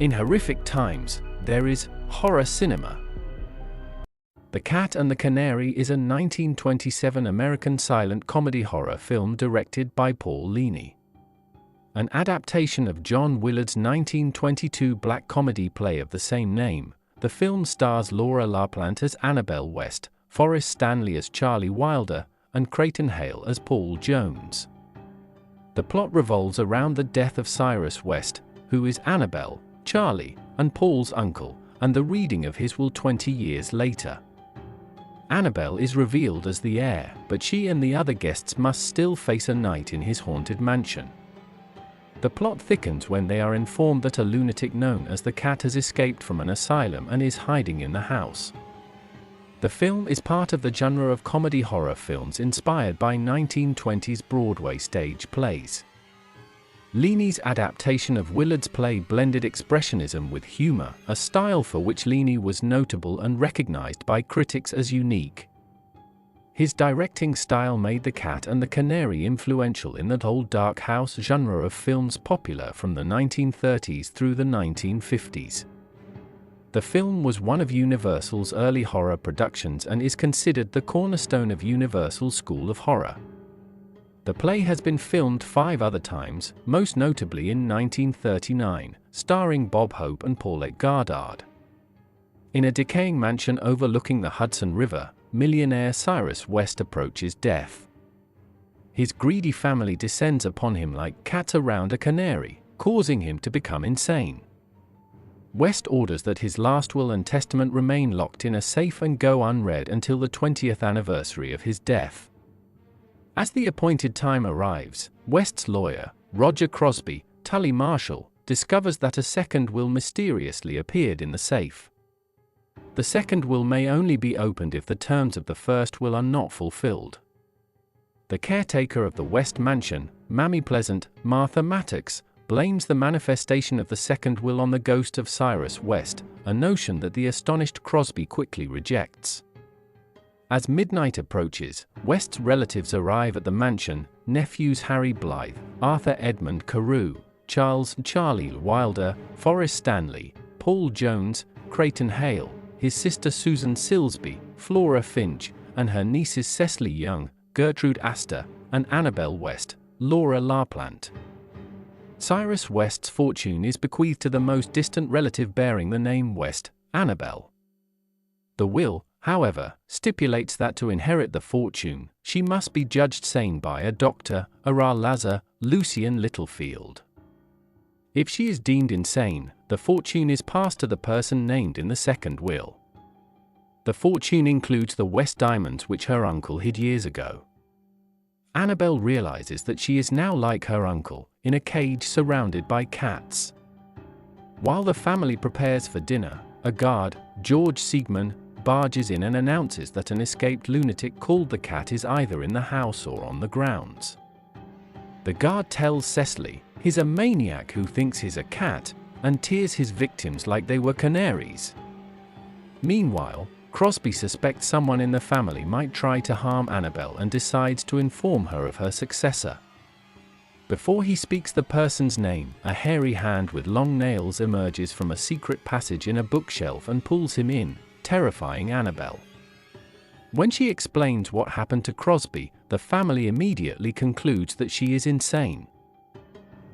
In horrific times, there is horror cinema. The Cat and the Canary is a 1927 American silent comedy horror film directed by Paul Leany. An adaptation of John Willard's 1922 black comedy play of the same name, the film stars Laura LaPlante as Annabelle West, Forrest Stanley as Charlie Wilder, and Creighton Hale as Paul Jones. The plot revolves around the death of Cyrus West, who is Annabelle, Charlie, and Paul's uncle, and the reading of his will 20 years later. Annabelle is revealed as the heir, but she and the other guests must still face a night in his haunted mansion. The plot thickens when they are informed that a lunatic known as the Cat has escaped from an asylum and is hiding in the house. The film is part of the genre of comedy horror films inspired by 1920s Broadway stage plays. Leany's adaptation of Willard's play blended expressionism with humor, a style for which Leany was notable and recognized by critics as unique. His directing style made The Cat and the Canary influential in that old dark house genre of films popular from the 1930s through the 1950s. The film was one of Universal's early horror productions and is considered the cornerstone of Universal's school of horror. The play has been filmed 5 other times, most notably in 1939, starring Bob Hope and Paulette Goddard. In a decaying mansion overlooking the Hudson River, millionaire Cyrus West approaches death. His greedy family descends upon him like cats around a canary, causing him to become insane. West orders that his last will and testament remain locked in a safe and go unread until the 20th anniversary of his death. As the appointed time arrives, West's lawyer, Roger Crosby, Tully Marshall, discovers that a second will mysteriously appeared in the safe. The second will may only be opened if the terms of the first will are not fulfilled. The caretaker of the West mansion, Mammy Pleasant, Martha Maddox, blames the manifestation of the second will on the ghost of Cyrus West, a notion that the astonished Crosby quickly rejects. As midnight approaches, West's relatives arrive at the mansion: nephews Harry Blythe, Arthur Edmund Carew, Charlie Wilder, Forrest Stanley, Paul Jones, Creighton Hale, his sister Susan Silsby, Flora Finch, and her nieces Cecily Young, Gertrude Astor, and Annabelle West, Laura LaPlante. Cyrus West's fortune is bequeathed to the most distant relative bearing the name West, Annabelle. The will, however, stipulates that to inherit the fortune, she must be judged sane by a doctor, Lazar Lucian Littlefield. If she is deemed insane, the fortune is passed to the person named in the second will. The fortune includes the West diamonds which her uncle hid years ago. Annabelle realizes that she is now like her uncle, in a cage surrounded by cats. While the family prepares for dinner, a guard, George Siegman, barges in and announces that an escaped lunatic called the Cat is either in the house or on the grounds. The guard tells Cecily he's a maniac who thinks he's a cat, and tears his victims like they were canaries. Meanwhile, Crosby suspects someone in the family might try to harm Annabelle and decides to inform her of her successor. Before he speaks the person's name, a hairy hand with long nails emerges from a secret passage in a bookshelf and pulls him in, terrifying Annabelle. When she explains what happened to Crosby, the family immediately concludes that she is insane.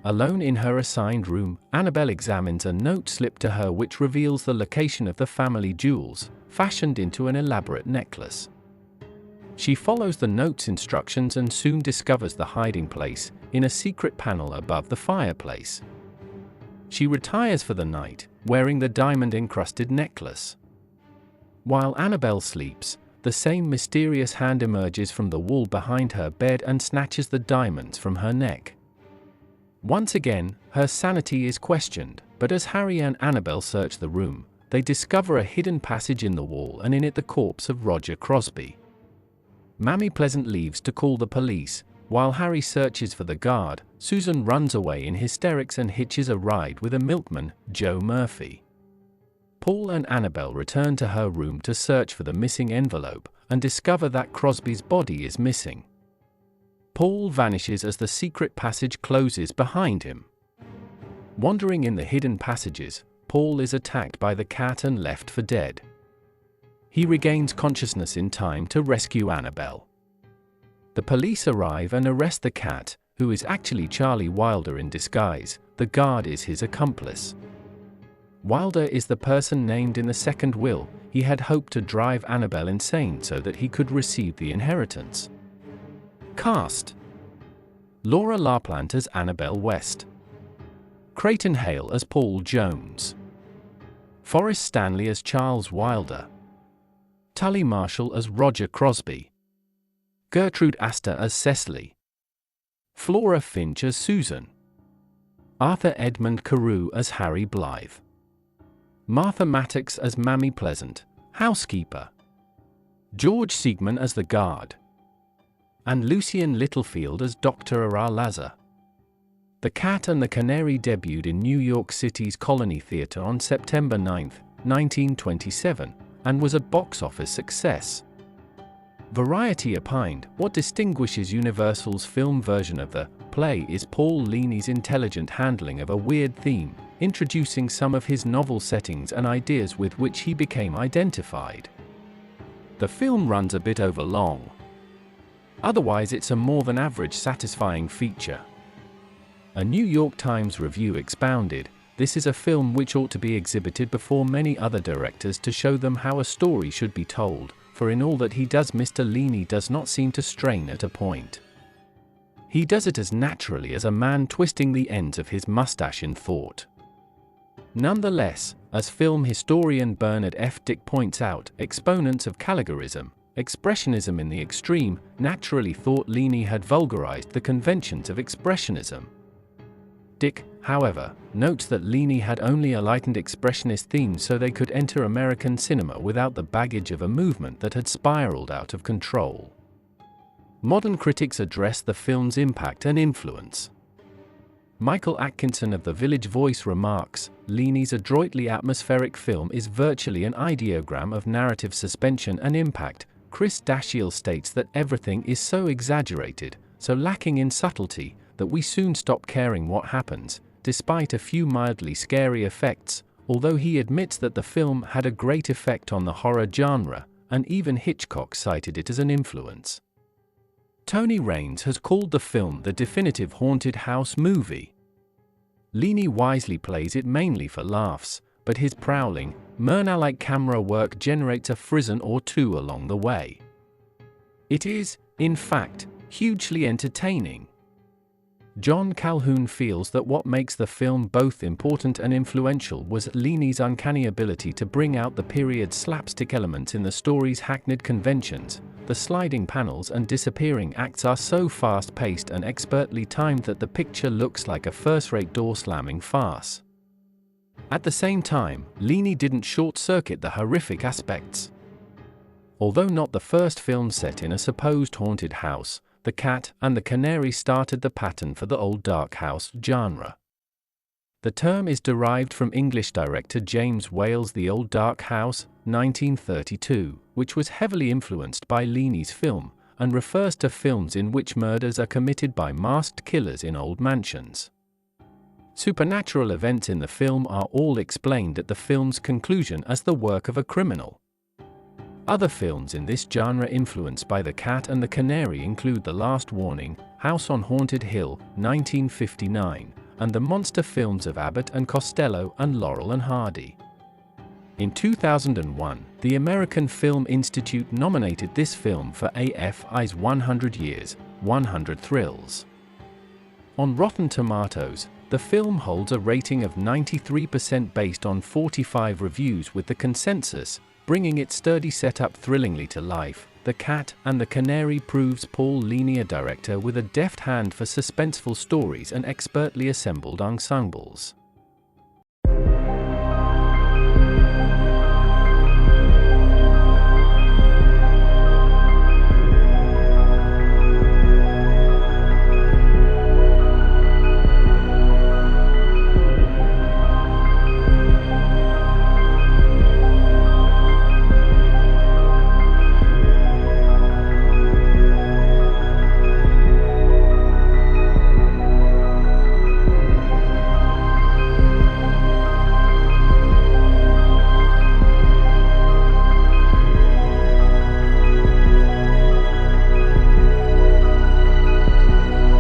Alone in her assigned room, Annabelle examines a note slipped to her which reveals the location of the family jewels, fashioned into an elaborate necklace. She follows the note's instructions and soon discovers the hiding place, in a secret panel above the fireplace. She retires for the night, wearing the diamond-encrusted necklace. While Annabelle sleeps, the same mysterious hand emerges from the wall behind her bed and snatches the diamonds from her neck. Once again, her sanity is questioned, but as Harry and Annabelle search the room, they discover a hidden passage in the wall and in it the corpse of Roger Crosby. Mammy Pleasant leaves to call the police. While Harry searches for the guard, Susan runs away in hysterics and hitches a ride with a milkman, Joe Murphy. Paul and Annabelle return to her room to search for the missing envelope and discover that Crosby's body is missing. Paul vanishes as the secret passage closes behind him. Wandering in the hidden passages, Paul is attacked by the cat and left for dead. He regains consciousness in time to rescue Annabelle. The police arrive and arrest the cat, who is actually Charlie Wilder in disguise. The guard is his accomplice. Wilder is the person named in the second will. He had hoped to drive Annabelle insane so that he could receive the inheritance. Cast: Laura LaPlante as Annabelle West, Creighton Hale as Paul Jones, Forrest Stanley as Charles Wilder, Tully Marshall as Roger Crosby, Gertrude Astor as Cecily, Flora Finch as Susan, Arthur Edmund Carew as Harry Blythe, Martha Maddox as Mammy Pleasant, housekeeper, George Siegman as the guard, and Lucien Littlefield as Dr. Ara-Laza. The Cat and the Canary debuted in New York City's Colony Theatre on September 9, 1927, and was a box office success. Variety opined, what distinguishes Universal's film version of the play is Paul Leany's intelligent handling of a weird theme, introducing some of his novel settings and ideas with which he became identified. The film runs a bit over long. Otherwise, it's a more than average satisfying feature. A New York Times review expounded, "This is a film which ought to be exhibited before many other directors to show them how a story should be told, for in all that he does Mr. Leany does not seem to strain at a point. He does it as naturally as a man twisting the ends of his mustache in thought." Nonetheless, as film historian Bernard F. Dick points out, exponents of Caligarism, expressionism in the extreme, naturally thought Leany had vulgarized the conventions of expressionism. Dick, however, notes that Leany had only a lightened expressionist theme so they could enter American cinema without the baggage of a movement that had spiraled out of control. Modern critics address the film's impact and influence. Michael Atkinson of The Village Voice remarks, "Leany's adroitly atmospheric film is virtually an ideogram of narrative suspension and impact." Chris Dashiell states that everything is so exaggerated, so lacking in subtlety, that we soon stop caring what happens, despite a few mildly scary effects, although he admits that the film had a great effect on the horror genre, and even Hitchcock cited it as an influence. Tony Raines has called the film the definitive haunted house movie. Leany wisely plays it mainly for laughs, but his prowling, Murnau-like camera work generates a frisson or two along the way. It is, in fact, hugely entertaining. John Calhoun feels that what makes the film both important and influential was Leany's uncanny ability to bring out the period's slapstick elements in the story's hackneyed conventions. The sliding panels and disappearing acts are so fast-paced and expertly timed that the picture looks like a first-rate door-slamming farce. At the same time, Leany didn't short-circuit the horrific aspects. Although not the first film set in a supposed haunted house, The Cat and the Canary started the pattern for the old dark house genre. The term is derived from English director James Whale's The Old Dark House, 1932, which was heavily influenced by Leany's film, and refers to films in which murders are committed by masked killers in old mansions. Supernatural events in the film are all explained at the film's conclusion as the work of a criminal. Other films in this genre influenced by The Cat and the Canary include The Last Warning, House on Haunted Hill, 1959, and the monster films of Abbott and Costello and Laurel and Hardy. In 2001, the American Film Institute nominated this film for AFI's 100 Years, 100 Thrills. On Rotten Tomatoes, the film holds a rating of 93% based on 45 reviews, with the consensus bringing its sturdy setup thrillingly to life. The Cat and the Canary proves Paul Leany a director with a deft hand for suspenseful stories and expertly assembled ensembles.